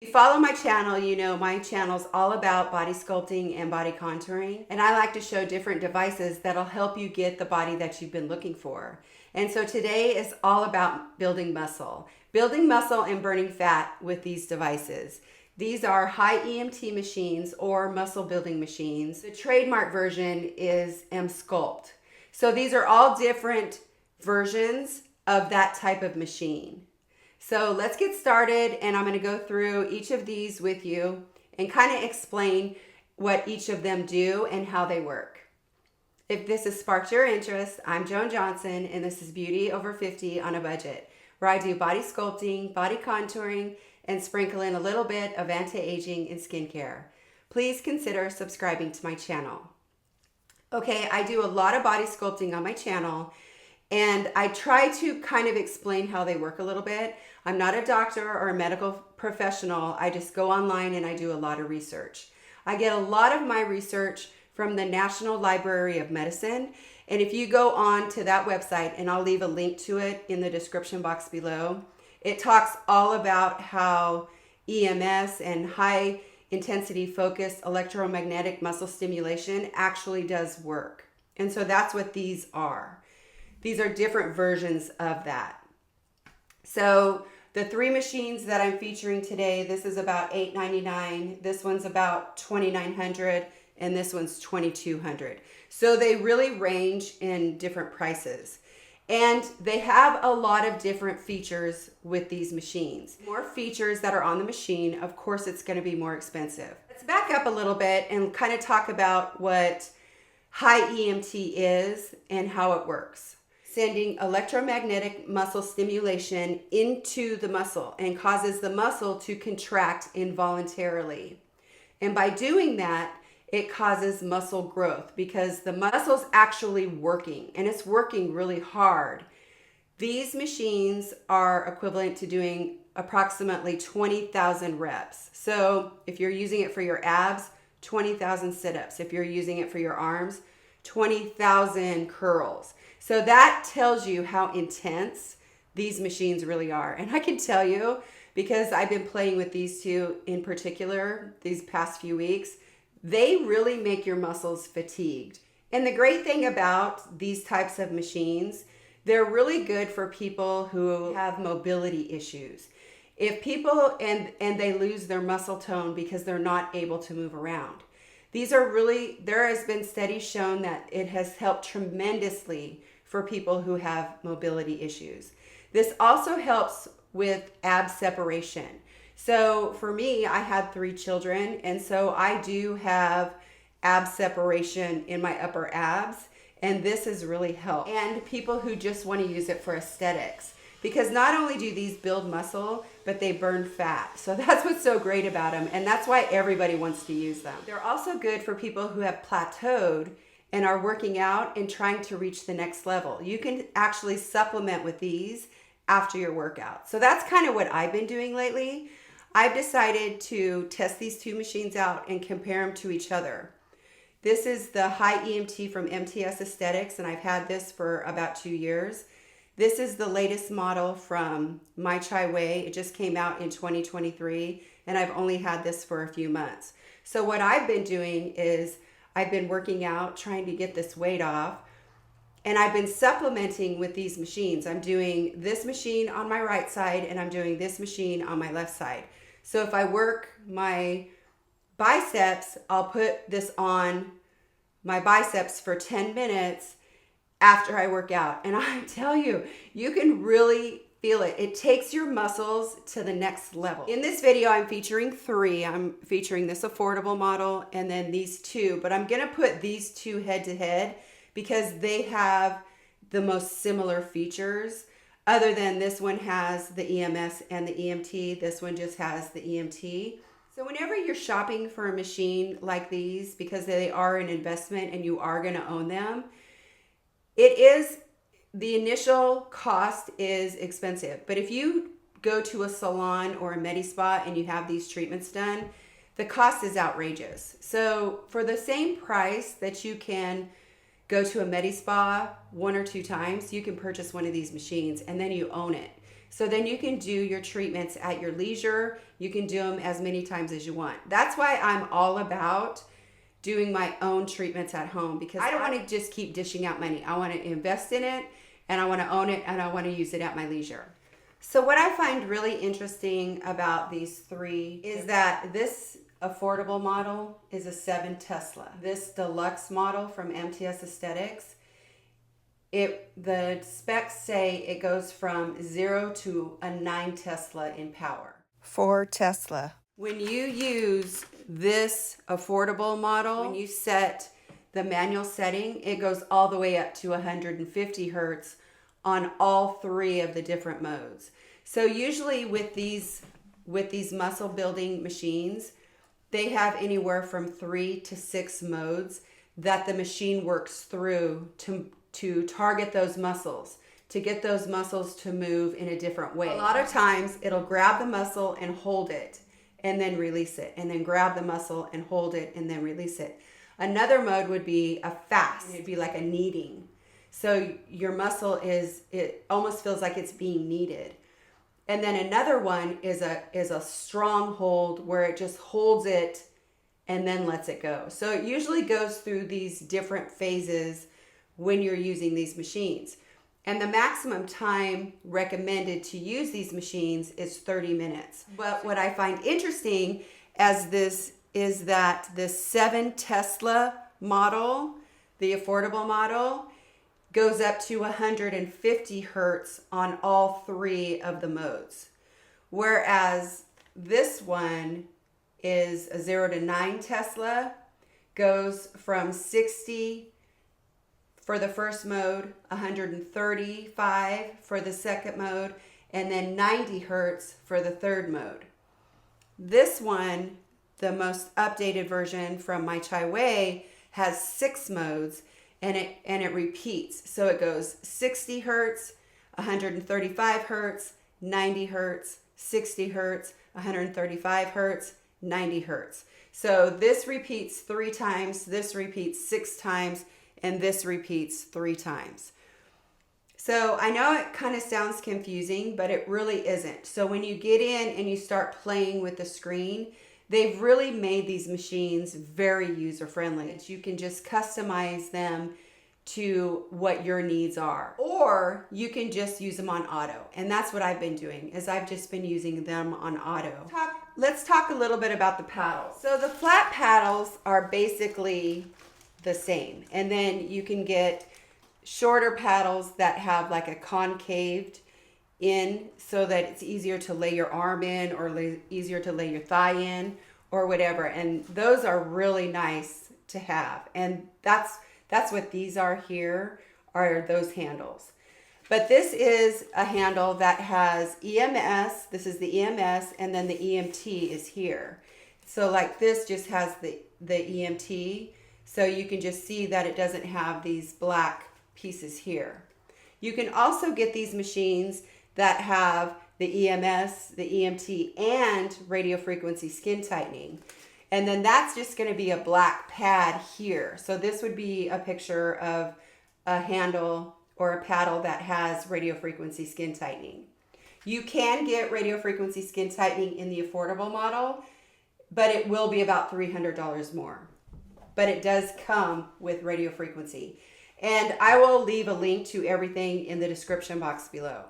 If you follow my channel, you know my channel's all about body sculpting and body contouring, and I like to show different devices that'll help you get the body that you've been looking for. And so today is all about building muscle and burning fat with these devices. These are high EMT machines or muscle building machines. The trademark version is emsculpt. So these are all different versions of that type of machine. So let's get started, and I'm going to go through each of these with you and kind of explain what each of them do and how they work. If this has sparked your interest, I'm Joan Johnson, and this is Beauty Over 50 on a Budget, where I do body sculpting, body contouring, and sprinkle in a little bit of anti-aging and skincare. Please consider subscribing to my channel. Okay, I do a lot of body sculpting on my channel, and I try to kind of explain how they work a little bit. I'm not a doctor or a medical professional. I just go online and I do a lot of research. I get a lot of my research from the National Library of Medicine. And if you go on to that website, and I'll leave a link to it in the description box below, it talks all about how EMS and high intensity focused electromagnetic muscle stimulation actually does work. And so that's what these are. These are different versions of that. So the three machines that I'm featuring today, this is about $8.99, this one's about $2,900, and this one's $2,200. So they really range in different prices. And they have a lot of different features with these machines. More features that are on the machine, of course it's going to be more expensive. Let's back up a little bit and kind of talk about what high EMT is and how it works. Sending electromagnetic muscle stimulation into the muscle and causes the muscle to contract involuntarily. And by doing that, it causes muscle growth because the muscle's actually working, and it's working really hard. These machines are equivalent to doing approximately 20,000 reps. So if you're using it for your abs, 20,000 sit-ups. If you're using it for your arms, 20,000 curls. So that tells you how intense these machines really are. And I can tell you, because I've been playing with these two in particular these past few weeks, they really make your muscles fatigued. And the great thing about these types of machines, they're really good for people who have mobility issues. If people and they lose their muscle tone because they're not able to move around. These are really, there has been studies shown that it has helped tremendously for people who have mobility issues. This also helps with ab separation. So for me, I had 3 children, and so I do have ab separation in my upper abs, and this has really helped. And people who just want to use it for aesthetics, because not only do these build muscle, but they burn fat. So that's what's so great about them, and that's why everybody wants to use them. They're also good for people who have plateaued and are working out and trying to reach the next level. You can actually supplement with these after your workout. So that's kind of what I've been doing lately. I've decided to test these two machines out and compare them to each other. This is the high EMT from MTS Aesthetics, and I've had this for about 2 years. This is the latest model from MyChway. It just came out in 2023, and I've only had this for a few months. So what I've been doing is I've been working out, trying to get this weight off, and I've been supplementing with these machines. I'm doing this machine on my right side, and I'm doing this machine on my left side. So if I work my biceps, I'll put this on my biceps for 10 minutes after I work out. And I tell you, you can really feel it. It takes your muscles to the next level. In this video, I'm featuring 3. I'm featuring this affordable model and then these 2, but I'm gonna put these 2 head to head because they have the most similar features. Other than this one has the EMS and the EMT, this one just has the EMT. So whenever you're shopping for a machine like these, because they are an investment and you are gonna own them, the initial cost is expensive. But if you go to a salon or a med spa and you have these treatments done, the cost is outrageous. So for the same price that you can go to a med spa 1 or 2 times, you can purchase one of these machines and then you own it. So then you can do your treatments at your leisure. You can do them as many times as you want. That's why I'm all about doing my own treatments at home, because I don't want to just keep dishing out money. I want to invest in it, and I want to own it, and I want to use it at my leisure. So what I find really interesting about these three is that this affordable model is a 7 Tesla. This deluxe model from MTS Aesthetics, the specs say it goes from 0 to a 9 Tesla in power. 4 Tesla. When you use this affordable model, when you set the manual setting, it goes all the way up to 150 hertz on all 3 of the different modes. So usually with these muscle building machines, they have anywhere from 3 to 6 modes that the machine works through to target those muscles, to get those muscles to move in a different way. A lot of times it'll grab the muscle and hold it and then release it, and then grab the muscle and hold it and then release it. Another mode would be a fast. It'd be like a kneading. So your muscle it almost feels like it's being kneaded. And then another one is a strong hold, where it just holds it and then lets it go. So it usually goes through these different phases when you're using these machines. And the maximum time recommended to use these machines is 30 minutes. But what I find interesting is that this 7 Tesla model, the affordable model, goes up to 150 hertz on all 3 of the modes. Whereas this one is a 0 to 9 Tesla, goes from 60 for the first mode, 135 for the second mode, and then 90 hertz for the third mode. This one, the most updated version from MyChway, has 6 modes, and it repeats. So it goes 60 hertz, 135 hertz, 90 hertz, 60 hertz, 135 hertz, 90 hertz. So this repeats 3 times, this repeats 6 times, and this repeats 3 times. So I know it kind of sounds confusing, but it really isn't. So when you get in and you start playing with the screen, they've really made these machines very user-friendly. You can just customize them to what your needs are. Or you can just use them on auto. And that's what I've been doing, is I've just been using them on auto. Let's talk a little bit about the paddles. So the flat paddles are basically the same. And then you can get shorter paddles that have like a concaved in, so that it's easier to lay your arm in, or easier to lay your thigh in, or whatever. And those are really nice to have. And that's what these are here, are those handles. But this is a handle that has EMS. This is the EMS, and then the EMT is here. So like this just has the EMT. So you can just see that it doesn't have these black pieces here. You can also get these machines that have the EMS, the EMT, and radio frequency skin tightening. And then that's just going to be a black pad here. So this would be a picture of a handle or a paddle that has radio frequency skin tightening. You can get radio frequency skin tightening in the affordable model, but it will be about $300 more. But it does come with radio frequency. And I will leave a link to everything in the description box below.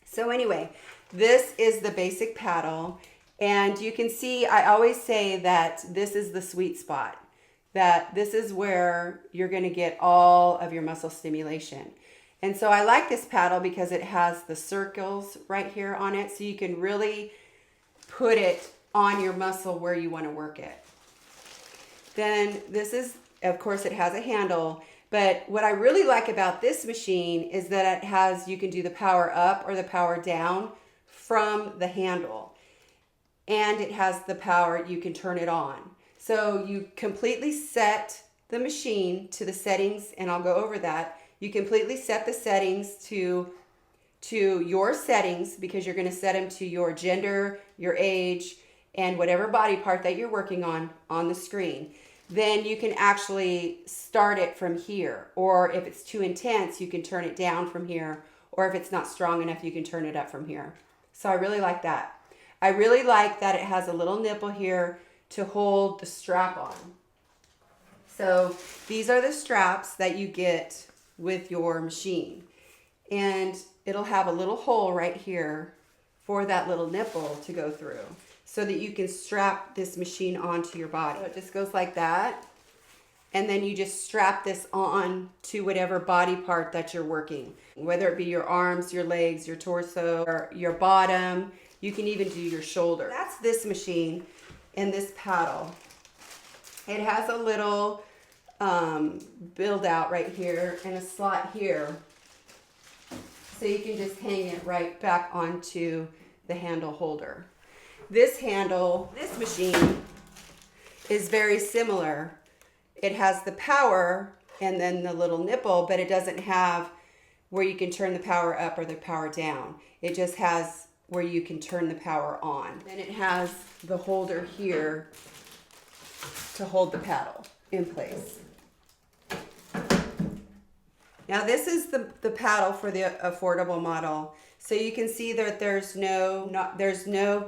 So anyway, this is the basic paddle. And you can see, I always say that this is the sweet spot. That this is where you're going to get all of your muscle stimulation. And so I like this paddle because it has the circles right here on it. So you can really put it on your muscle where you want to work it. Then this is, of course, it has a handle. But what I really like about this machine is that it has, you can do the power up or the power down from the handle. And it has the power, you can turn it on. So you completely set the machine to the settings, and I'll go over that. You completely set the settings to your settings, because you're going to set them to your gender, your age, and whatever body part that you're working on the screen. Then you can actually start it from here. Or if it's too intense, you can turn it down from here, or if it's not strong enough, you can turn it up from here. So I really like that. I really like that it has a little nipple here to hold the strap on. So these are the straps that you get with your machine. And it'll have a little hole right here for that little nipple to go through so that you can strap this machine onto your body. So it just goes like that. And then you just strap this on to whatever body part that you're working, whether it be your arms, your legs, your torso, or your bottom. You can even do your shoulder. That's this machine and this paddle. It has a little build out right here and a slot here. So you can just hang it right back onto the handle holder. This machine is very similar. It has the power and then the little nipple, but it doesn't have where you can turn the power up or the power down. It just has where you can turn the power on. Then it has the holder here to hold the paddle in place. Now this is the paddle for the affordable model. So you can see that there's no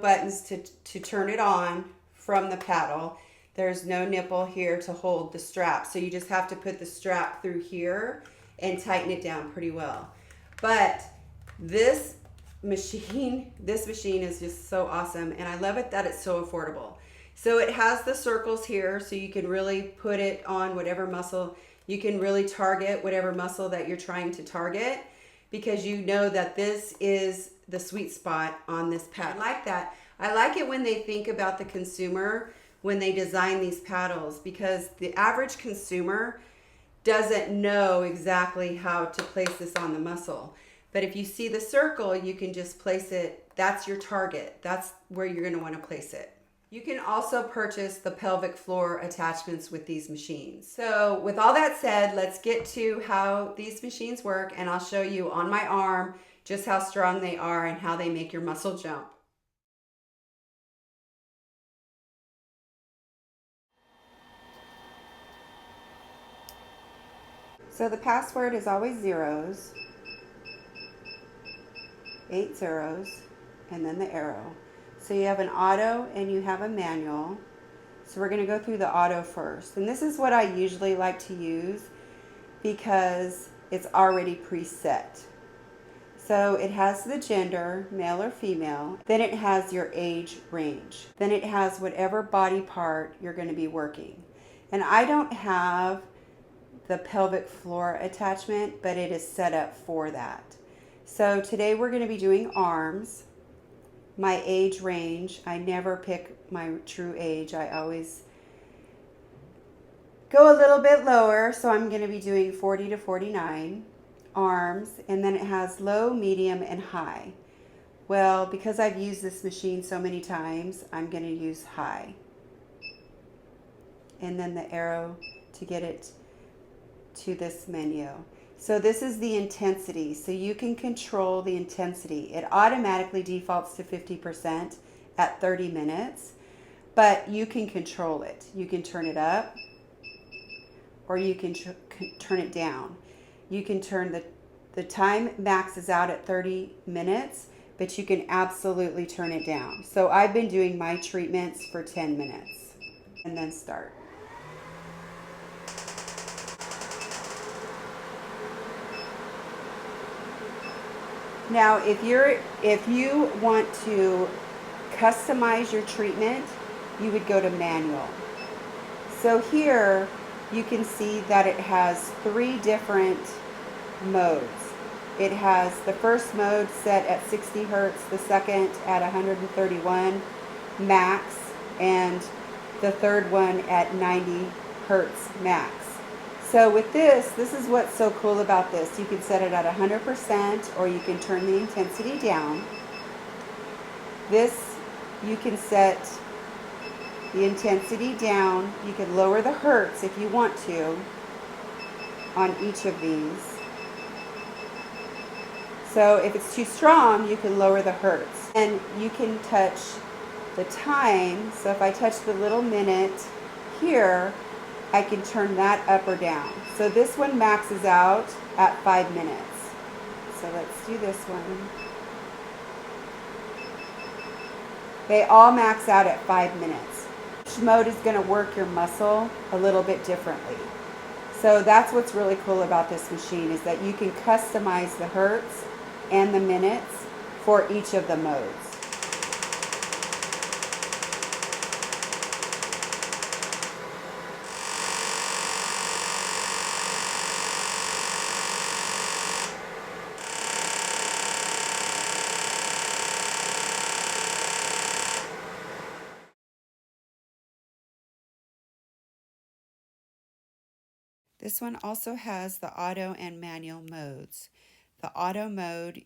buttons to turn it on from the paddle. There's no nipple here to hold the strap. So you just have to put the strap through here and tighten it down pretty well. But this machine is just so awesome, and I love it that it's so affordable. So it has the circles here so you can really put it on whatever muscle. You can really target whatever muscle that you're trying to target, because you know that this is the sweet spot on this pad. I like that. I like it when they think about the consumer when they design these paddles, because the average consumer doesn't know exactly how to place this on the muscle. But if you see the circle, you can just place it. That's your target. That's where you're going to want to place it. You can also purchase the pelvic floor attachments with these machines. So with all that said, let's get to how these machines work, and I'll show you on my arm just how strong they are and how they make your muscle jump. So the password is always zeros, 8 zeros, and then the arrow. So you have an auto and you have a manual. So we're going to go through the auto first. And this is what I usually like to use because it's already preset. So it has the gender, male or female. Then it has your age range. Then it has whatever body part you're going to be working. And I don't have the pelvic floor attachment, but it is set up for that. So today we're going to be doing arms. My age range, I never pick my true age. I always go a little bit lower, so I'm going to be doing 40 to 49 arms, and then it has low, medium, and high. Well, because I've used this machine so many times, I'm going to use high. And then the arrow to get it to this menu. So this is the intensity, so you can control the intensity. It automatically defaults to 50% at 30 minutes, but you can control it. You can turn it up, or you can turn it down. You can turn the time maxes out at 30 minutes, but you can absolutely turn it down. So I've been doing my treatments for 10 minutes, and then start. Now, if you want to customize your treatment, you would go to manual. So here you can see that it has 3 different modes. It has the first mode set at 60 Hertz, the second at 131 max, and the third one at 90 Hertz max. So with this is what's so cool about this. You can set it at 100%, or you can turn the intensity down. This, you can set the intensity down. You can lower the hertz if you want to on each of these. So if it's too strong, you can lower the hertz. And you can touch the time. So if I touch the little minute here, I can turn that up or down. So this one maxes out at 5 minutes. So let's do this one. They all max out at 5 minutes. Each mode is going to work your muscle a little bit differently. So that's what's really cool about this machine, is that you can customize the hertz and the minutes for each of the modes. This one also has the auto and manual modes. The auto mode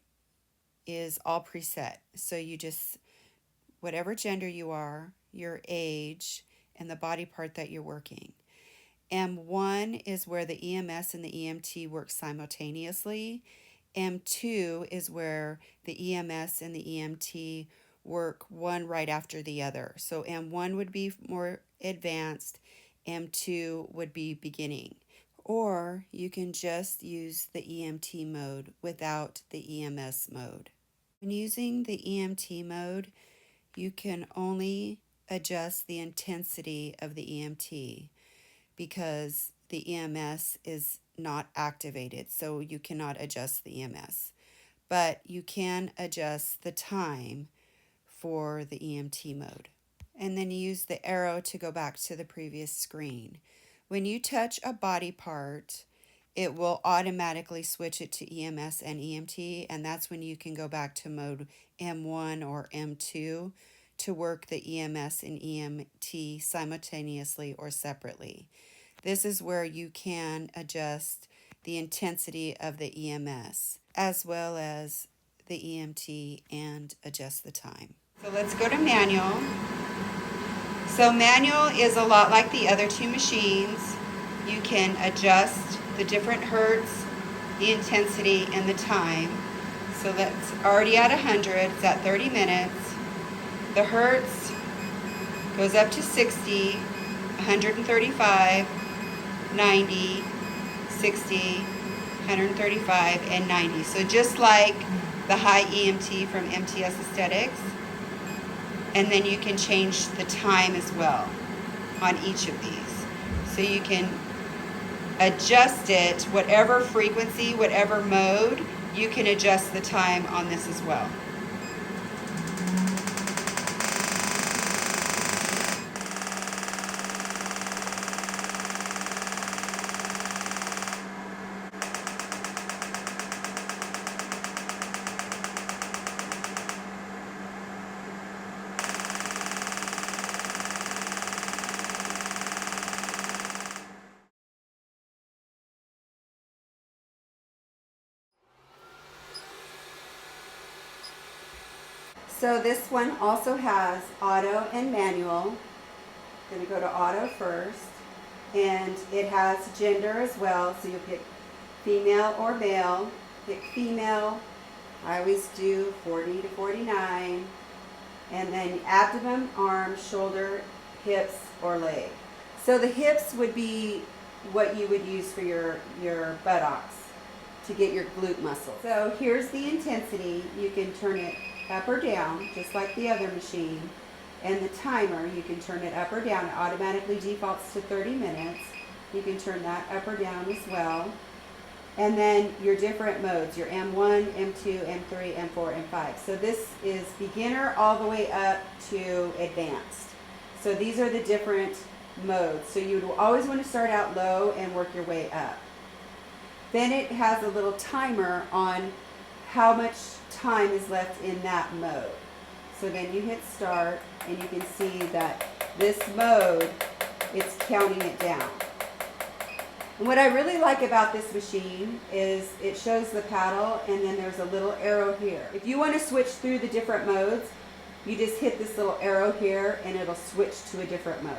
is all preset. So you just, whatever gender you are, your age, and the body part that you're working. M1 is where the EMS and the EMT work simultaneously. M2 is where the EMS and the EMT work one right after the other. So M1 would be more advanced, M2 would be beginning. Or you can just use the EMT mode without the EMS mode. When using the EMT mode, you can only adjust the intensity of the EMT because the EMS is not activated, so you cannot adjust the EMS. But you can adjust the time for the EMT mode. And then use the arrow to go back to the previous screen. When you touch a body part, it will automatically switch it to EMS and EMT, and that's when you can go back to mode M1 or M2 to work the EMS and EMT simultaneously or separately. This is where you can adjust the intensity of the EMS as well as the EMT and adjust the time. So let's go to manual. So manual is a lot like the other two machines. You can adjust the different hertz, the intensity, and the time. So that's already at 100, it's at 30 minutes. The hertz goes up to 60, 135, 90, 60, 135, and 90. So just like the high EMT from MTS Aesthetics. And then you can change the time as well on each of these. So you can adjust it, whatever frequency, whatever mode, you can adjust the time on this as well. So this one also has auto and manual. I'm going to go to auto first. And it has gender as well. So you'll pick female or male. Pick female. I always do 40 to 49. And then abdomen, arm, shoulder, hips, or leg. So the hips would be what you would use for your buttocks to get your glute muscle. So here's the intensity. You can turn it up or down, just like the other machine. And the timer, you can turn it up or down. It automatically defaults to 30 minutes. You can turn that up or down as well. And then your different modes, your M1, M2, M3, M4, M5. So this is beginner all the way up to advanced. So these are the different modes. So you would always want to start out low and work your way up. Then it has a little timer on how much time is left in that mode. So then you hit start and you can see that this mode, it's counting it down. And what I really like about this machine is it shows the paddle and then there's a little arrow here. If you want to switch through the different modes, you just hit this little arrow here and it'll switch to a different mode.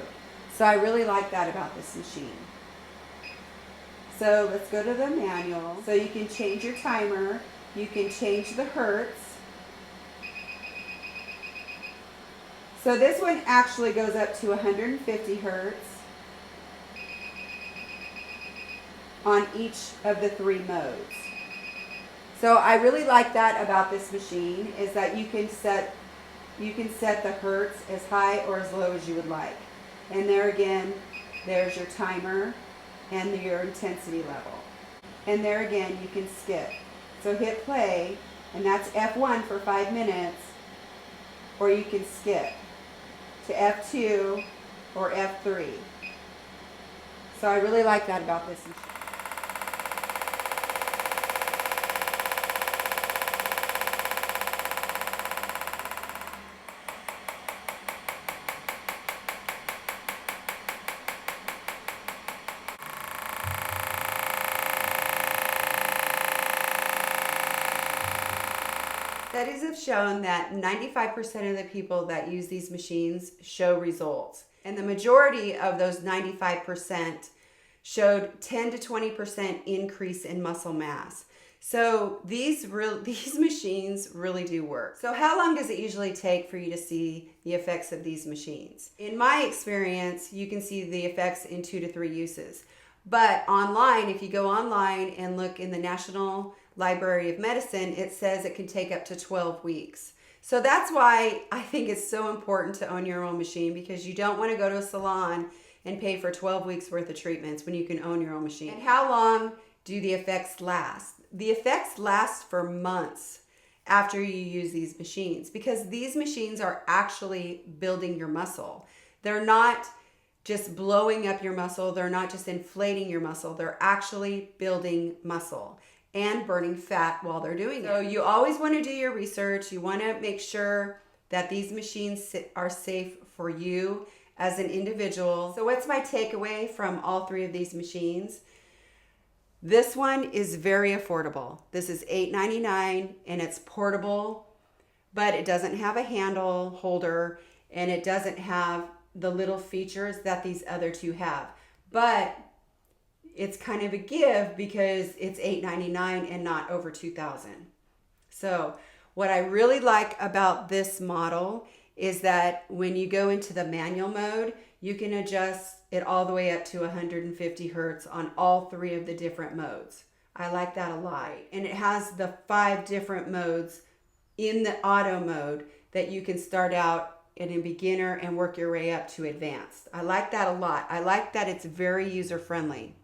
So I really like that about this machine. So let's go to the manual. So you can change your timer. You can change the hertz. So this one actually goes up to 150 hertz on each of the three modes. So I really like that about this machine is that you can set the hertz as high or as low as you would like. And there again, there's your timer and your intensity level. And there again, you can skip. So hit play, and that's F1 for 5 minutes, or you can skip to F2 or F3. So I really like that about this machine. Studies have shown that 95% of the people that use these machines show results. And the majority of those 95% showed 10 to 20% increase in muscle mass. So these machines really do work. So how long does it usually take for you to see the effects of these machines? In my experience, you can see the effects in 2 to 3 uses. But online, if you go online and look in the National Library of Medicine, it says it can take up to 12 weeks. So that's why I think it's so important to own your own machine, because you don't want to go to a salon and pay for 12 weeks worth of treatments when you can own your own machine. And how long do the effects last? The effects last for months after you use these machines, because these machines are actually building your muscle. They're not just blowing up your muscle. They're not just inflating your muscle. They're actually building muscle and burning fat while they're doing it. So you always want to do your research. You want to make sure that these machines are safe for you as an individual. So what's my takeaway from all 3 of these machines? This one is very affordable. This is $8.99 and it's portable, but it doesn't have a handle holder and it doesn't have the little features that these other 2 have. But it's kind of a give because it's $8.99 and not over $2,000. So what I really like about this model is that when you go into the manual mode, you can adjust it all the way up to 150 hertz on all 3 of the different modes. I like that a lot. And it has the 5 different modes in the auto mode that you can start out in a beginner and work your way up to advanced. I like that a lot. I like that it's very user-friendly.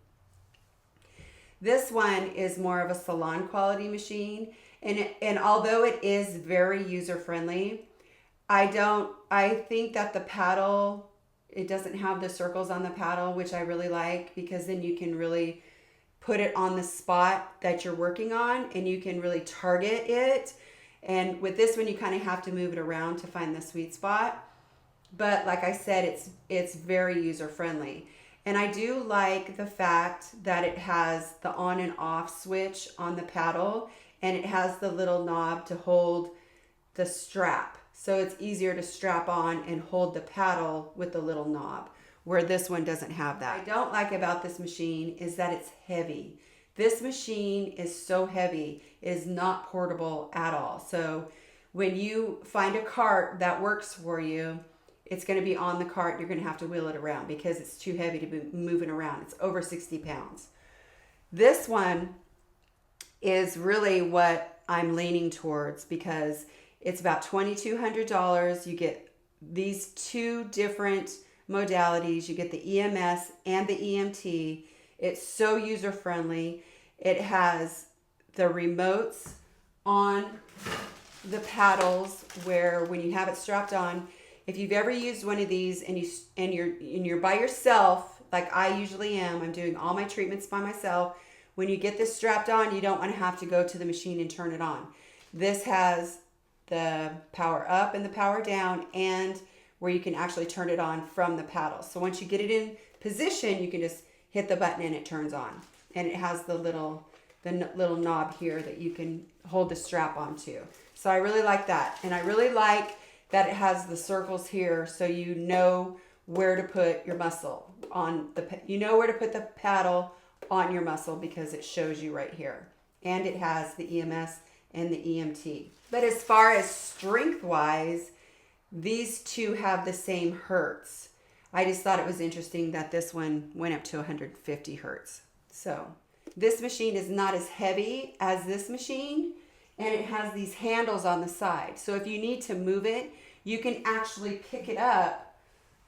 This one is more of a salon quality machine, and although it is very user-friendly, I think that the paddle, it doesn't have the circles on the paddle, which I really like, because then you can really put it on the spot that you're working on and you can really target it. And with this one, you kind of have to move it around to find the sweet spot. But like I said, it's very user-friendly. And I do like the fact that it has the on and off switch on the paddle, and it has the little knob to hold the strap. So it's easier to strap on and hold the paddle with the little knob, where this one doesn't have that. What I don't like about this machine is that it's heavy. This machine is so heavy, it is not portable at all. So when you find a cart that works for you, it's going to be on the cart. You're going to have to wheel it around because it's too heavy to be moving around. It's over 60 pounds. This one is really what I'm leaning towards because it's about $2,200. You get these 2 different modalities. You get the EMS and the EMT. It's so user-friendly. It has the remotes on the paddles where when you have it strapped on, if you've ever used one of these and you're by yourself, like I usually am, I'm doing all my treatments by myself. When you get this strapped on, you don't want to have to go to the machine and turn it on. This has the power up and the power down, and where you can actually turn it on from the paddle. So once you get it in position, you can just hit the button and it turns on. And it has the little knob here that you can hold the strap onto. So I really like that. And I really like that it has the circles here so you know where to put your muscle on where to put the paddle on your muscle because it shows you right here. And it has the EMS and the EMT. But as far as strength wise, these 2 have the same hertz. I just thought it was interesting that this one went up to 150 hertz. So This machine is not as heavy as this machine, and it has these handles on the side. So if you need to move it, you can actually pick it up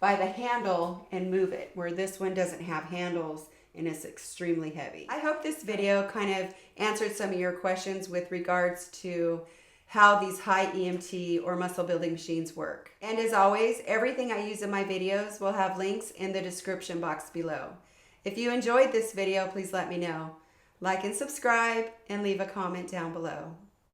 by the handle and move it, where this one doesn't have handles and it's extremely heavy. I hope this video kind of answered some of your questions with regards to how these high EMT or muscle building machines work. And as always, everything I use in my videos will have links in the description box below. If you enjoyed this video, please let me know. Like and subscribe and leave a comment down below.